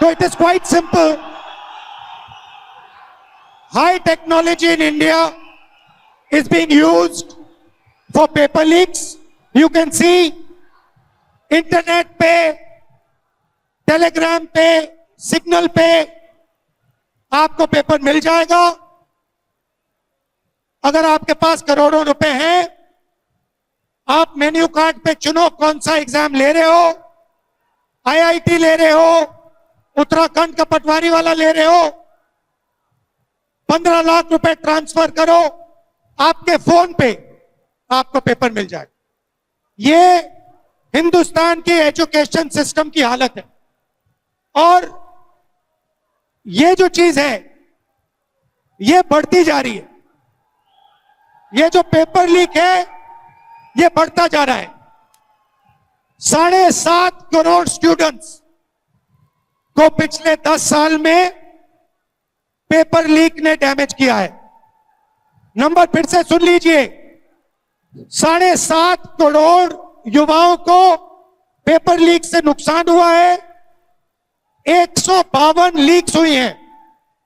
So it is quite simple. High technology in India is being used for paper leaks. You can see internet पे, Telegram पे, signal पे आपको paper मिल जाएगा. अगर आपके पास करोड़ों रुपए हैं, आप मेन्यू कार्ड पे चुनो कौन सा एग्जाम ले रहे हो. आईआईटी ले रहे हो, उत्तराखंड का पटवारी वाला ले रहे हो, 15 लाख रुपए ट्रांसफर करो, आपके फोन पे आपको पेपर मिल जाएगा. ये हिंदुस्तान की एजुकेशन सिस्टम की हालत है. और ये जो चीज है ये बढ़ती जा रही है. ये जो पेपर लीक है ये बढ़ता जा रहा है. 7.5 करोड़ स्टूडेंट्स को पिछले 10 साल में पेपर लीक ने डैमेज किया है. नंबर फिर से सुन लीजिए, 7.5 करोड़ युवाओं को पेपर लीक से नुकसान हुआ है. 152 लीक्स हुई हैं.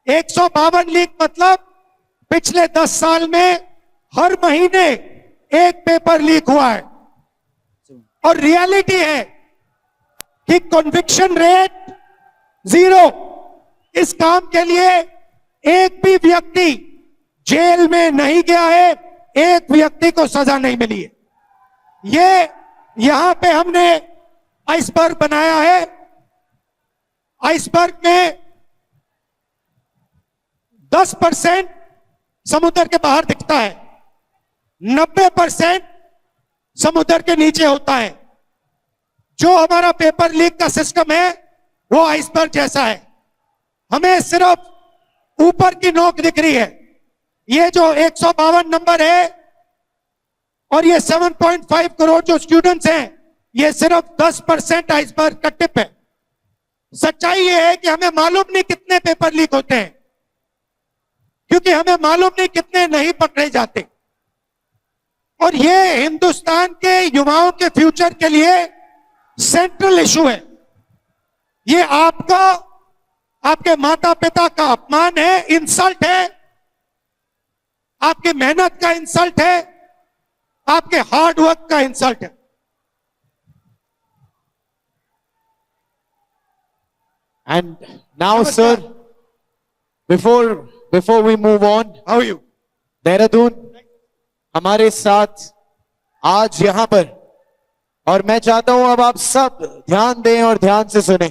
152 लीक मतलब पिछले 10 साल में हर महीने एक पेपर लीक हुआ है. और रियलिटी है कि कन्विक्शन रेट 0. इस काम के लिए एक भी व्यक्ति जेल में नहीं गया है, एक व्यक्ति को सजा नहीं मिली है. ये यहां पे हमने आइसबर्ग बनाया है. आइसबर्ग में 10% समुद्र के बाहर दिखता है, 90% समुद्र के नीचे होता है. जो हमारा पेपर लीक का सिस्टम है वो आइसबर्ग जैसा है. हमें सिर्फ ऊपर की नोक दिख रही है. ये जो 152 नंबर है और ये 7.5 करोड़ जो स्टूडेंट्स हैं, ये सिर्फ 10% आइसबर्ग का टिप है. सच्चाई ये है कि हमें मालूम नहीं कितने पेपर लीक होते हैं, क्योंकि हमें मालूम नहीं कितने नहीं पकड़े जाते. और ये हिंदुस्तान के युवाओं के फ्यूचर के लिए सेंट्रल इशू है. ये आपका, आपके माता पिता का अपमान है, इंसल्ट है, आपकी मेहनत का इंसल्ट है, आपके हार्ड वर्क का इंसल्ट है. And now, sir, before we move on, How are you? Dehradun हमारे साथ आज यहां पर, और मैं चाहता हूं अब आप सब ध्यान दें और ध्यान से सुने.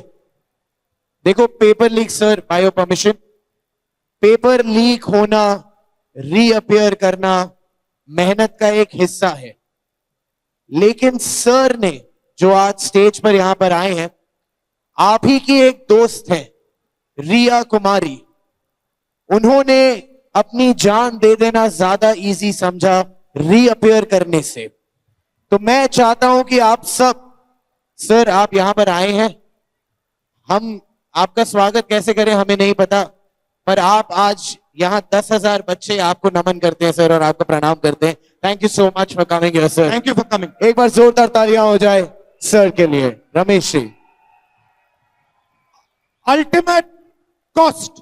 देखो, paper leak, sir, by your permission, paper leak होना, रीअपियर करना मेहनत का एक हिस्सा है. लेकिन सर ने जो आज स्टेज पर यहां पर आए हैं, आप ही की एक दोस्त है रिया कुमारी, उन्होंने अपनी जान दे देना ज्यादा इजी समझा रीअपियर करने से. तो मैं चाहता हूं कि आप सब, सर, आप यहां पर आए हैं, हम आपका स्वागत कैसे करें हमें नहीं पता, पर आप आज यहां 10,000 बच्चे आपको नमन करते हैं सर, और आपको प्रणाम करते हैं. Thank you so much for coming here sir. Thank you for coming. एक बार जोरदार तालियां हो जाए सर के लिए. Ramesh ji. Ultimate cost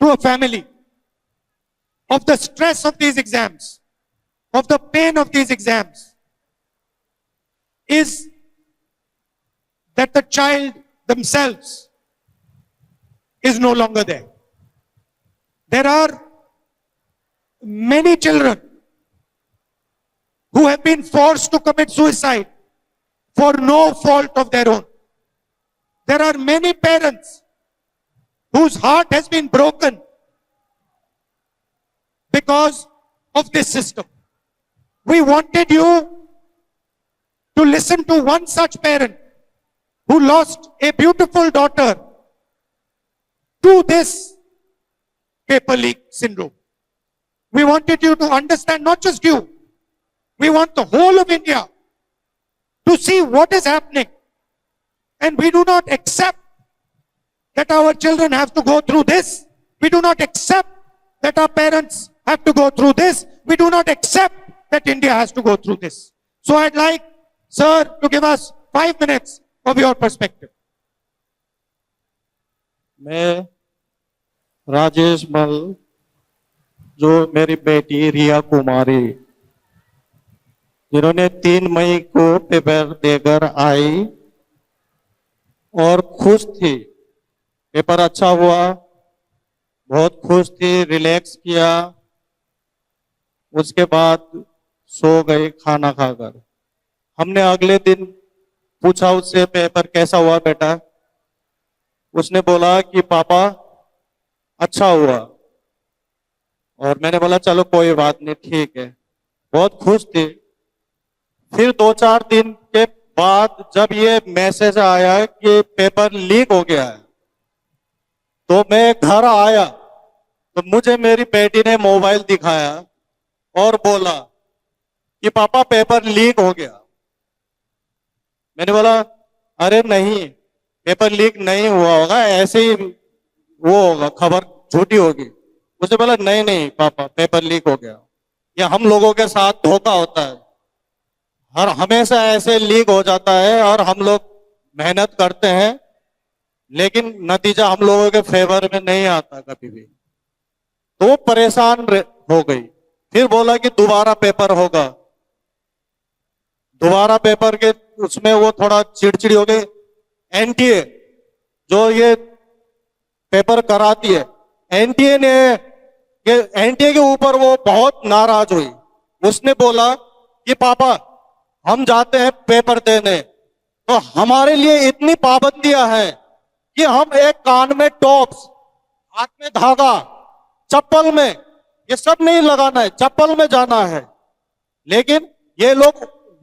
to a family of the stress of these exams, of the pain of these exams, is that the child themselves is no longer there. There are many children who have been forced to commit suicide for no fault of their own. There are many parents whose heart has been broken because of this system. We wanted you to listen to one such parent who lost a beautiful daughter to this paper leak syndrome. We wanted you to understand, not just you, we want the whole of India to see what is happening. And we do not accept that our children have to go through this. We do not accept that our parents have to go through this. We do not accept that India has to go through this. So I'd like, sir, to give us 5 minutes of your perspective. मैं राजेश मल, जो मेरी बेटी रिया कुमारी, जिन्होंने 3 मई को paper देकर आई और खुश थी, पेपर अच्छा हुआ, बहुत खुश थी, रिलैक्स किया, उसके बाद सो गई खाना खाकर। हमने अगले दिन पूछा उससे, पेपर कैसा हुआ बेटा? उसने बोला कि पापा अच्छा हुआ। और मैंने बोला चलो कोई बात नहीं, ठीक है, बहुत खुश थी। फिर 2-4 दिन के बाद जब ये मैसेज आया कि पेपर लीक हो गया है, तो मैं घर आया तो मुझे मेरी बेटी ने मोबाइल दिखाया और बोला कि पापा पेपर लीक हो गया। मैंने बोला अरे नहीं, पेपर लीक नहीं हुआ होगा, ऐसे ही वो होगा, खबर झूठी होगी। उसने बोला नहीं नहीं पापा, पेपर लीक हो गया। ये हम लोगों के साथ धोखा होता है, हर हमेशा ऐसे लीक हो जाता है और हम लोग मेहनत करते हैं लेकिन नतीजा हम लोगों के फेवर में नहीं आता कभी भी। तो वो परेशान हो गई। फिर बोला कि दोबारा पेपर होगा। दोबारा पेपर के उसमें वो थोड़ा चिड़चिड़ी हो गई। एनटीए जो ये पेपर कराती है, एनटीए ने एनटीए के ऊपर वो बहुत नाराज हुई। उसने बोला कि पापा हम जाते हैं पेपर देने, तो हमारे लिए इतनी पाबंदियां हैं कि हम एक कान में टॉप्स, हाथ में धागा, चप्पल में, ये सब नहीं लगाना है, चप्पल में जाना है। लेकिन ये लोग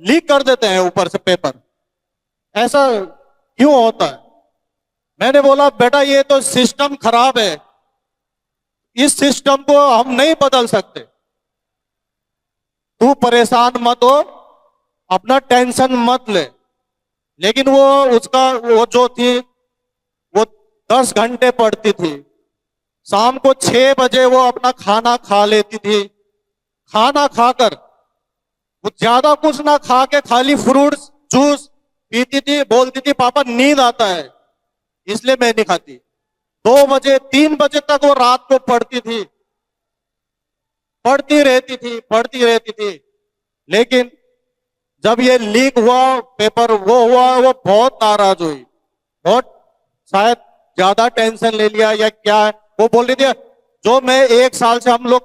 लीक कर देते हैं ऊपर से पेपर। ऐसा क्यों होता है? मैंने बोला बेटा ये तो सिस्टम खराब है, इस सिस्टम को हम नहीं बदल सकते। तू परेशान मत हो, अपना टेंशन मत ले। लेकिन वो उसका वो जो थी वो 10 घंटे पढ़ती थी, शाम को 6 बजे वो अपना खाना खा लेती थी। खाना खाकर वो ज्यादा कुछ ना खा के खाली फ्रूट्स जूस पीती थी, बोलती थी पापा नींद आता है इसलिए मैं नहीं खाती। 2 बजे 3 बजे तक वो रात को पढ़ती थी, पढ़ती रहती थी। लेकिन जब ये लीक हुआ पेपर, वो हुआ, वो बहुत नाराज हुई, बहुत शायद ज्यादा टेंशन ले लिया या क्या है। वो बोल रही थी जो मैं 1 साल से हम लोग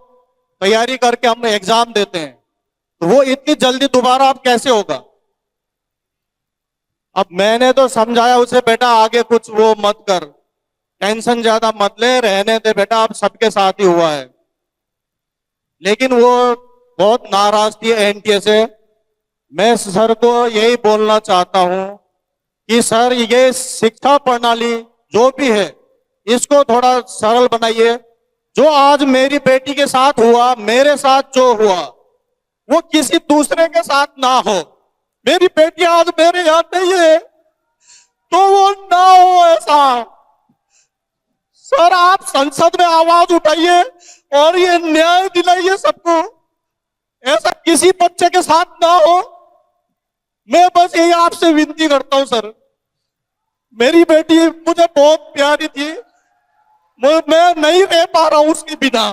तैयारी करके हम एग्जाम देते हैं, तो वो इतनी जल्दी दोबारा अब कैसे होगा? अब मैंने तो समझाया उसे, बेटा आगे कुछ वो मत कर, टेंशन ज्यादा मत ले, रहने दे बेटा, अब सबके साथ ही हुआ है। लेकिन वो बहुत नाराज थी एनटीए से। मैं सर को यही बोलना चाहता हूं कि सर ये शिक्षा प्रणाली जो भी है इसको थोड़ा सरल बनाइए। जो आज मेरी बेटी के साथ हुआ, मेरे साथ जो हुआ, वो किसी दूसरे के साथ ना हो। मेरी बेटी आज मेरे यहाँ नहीं है तो वो ना हो ऐसा। सर आप संसद में आवाज उठाइए और ये न्याय दिलाइए सबको, ऐसा किसी बच्चे के साथ ना हो। मैं बस यही आपसे विनती करता हूं सर। मेरी बेटी मुझे बहुत प्यारी थी, मैं नहीं रह पा रहा हूं उसके बिना,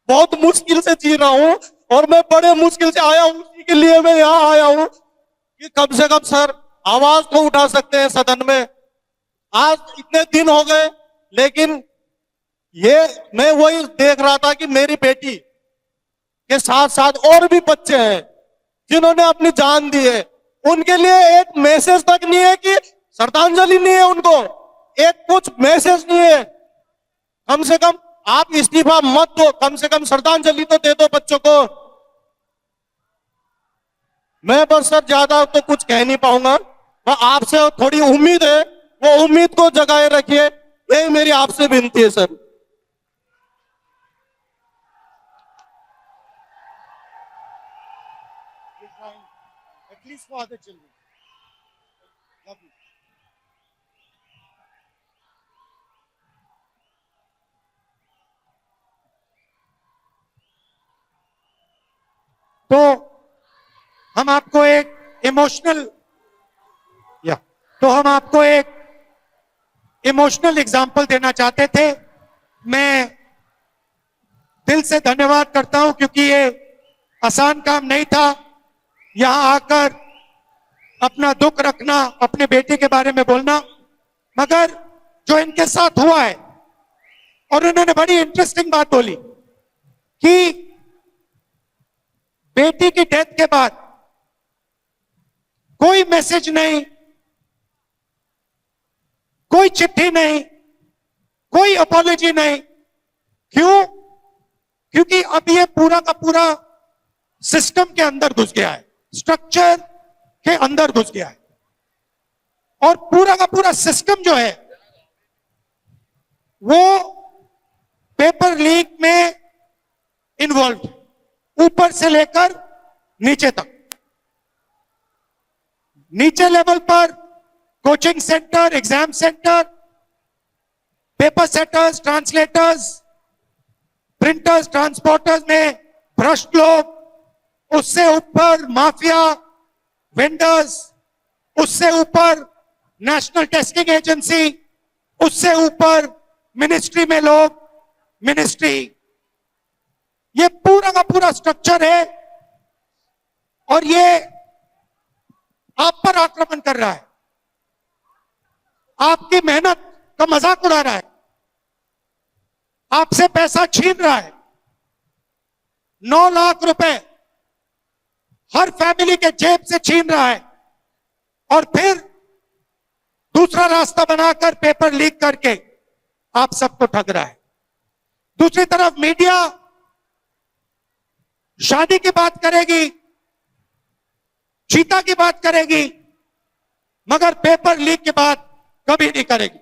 बहुत मुश्किल से जी रहा हूं और मैं बड़े मुश्किल से आया हूं, उसी के लिए मैं यहाँ आया हूं कि कम से कम सर आवाज तो उठा सकते हैं सदन में। आज इतने दिन हो गए लेकिन ये मैं वही देख रहा था कि मेरी बेटी के साथ साथ और भी बच्चे हैं जिन्होंने अपनी जान दी है, उनके लिए एक मैसेज तक नहीं है कि श्रद्धांजलि नहीं है उनको, एक कुछ मैसेज नहीं है। कम से कम आप इस्तीफा मत दो, कम से कम श्रद्धांजलि तो दे दो बच्चों को। मैं बस सर ज्यादा तो कुछ कह नहीं पाऊंगा, मैं आपसे थोड़ी उम्मीद है, वो उम्मीद को जगाए रखिए, यही मेरी आपसे विनती है sir. At least for other children. Lovely. तो हम आपको एक इमोशनल तो हम आपको एक इमोशनल एग्जाम्पल देना चाहते थे। मैं दिल से धन्यवाद करता हूं क्योंकि ये आसान काम नहीं था यहां आकर अपना दुख रखना, अपने बेटे के बारे में बोलना, मगर जो इनके साथ हुआ है, और उन्होंने बड़ी इंटरेस्टिंग बात बोली कि बेटी की डेथ के बाद कोई मैसेज नहीं, कोई चिट्ठी नहीं, कोई अपॉलॉजी नहीं। क्यों? क्योंकि अब ये पूरा का पूरा सिस्टम के अंदर घुस गया है, स्ट्रक्चर के अंदर घुस गया है, और पूरा का पूरा सिस्टम जो है वो पेपर लीक में इन्वॉल्व, ऊपर से लेकर नीचे तक। नीचे लेवल पर coaching centre, exam centre, paper setters, translators, printers, transporters में भ्रष्ट लोग, उससे ऊपर माफिया, वेंडर्स, उससे ऊपर नेशनल टेस्टिंग एजेंसी, उससे ऊपर मिनिस्ट्री में लोग, मिनिस्ट्री, ये पूरा का पूरा स्ट्रक्चर है और ये आप पर आक्रमण कर रहा है, आपकी मेहनत का मजाक उड़ा रहा है, आपसे पैसा छीन रहा है। 9 लाख रुपए हर फैमिली के जेब से छीन रहा है और फिर दूसरा रास्ता बनाकर पेपर लीक करके आप सबको ठग रहा है। दूसरी तरफ मीडिया शादी की बात करेगी, चीता की बात करेगी, मगर पेपर लीक की बात कभी नहीं करेगी।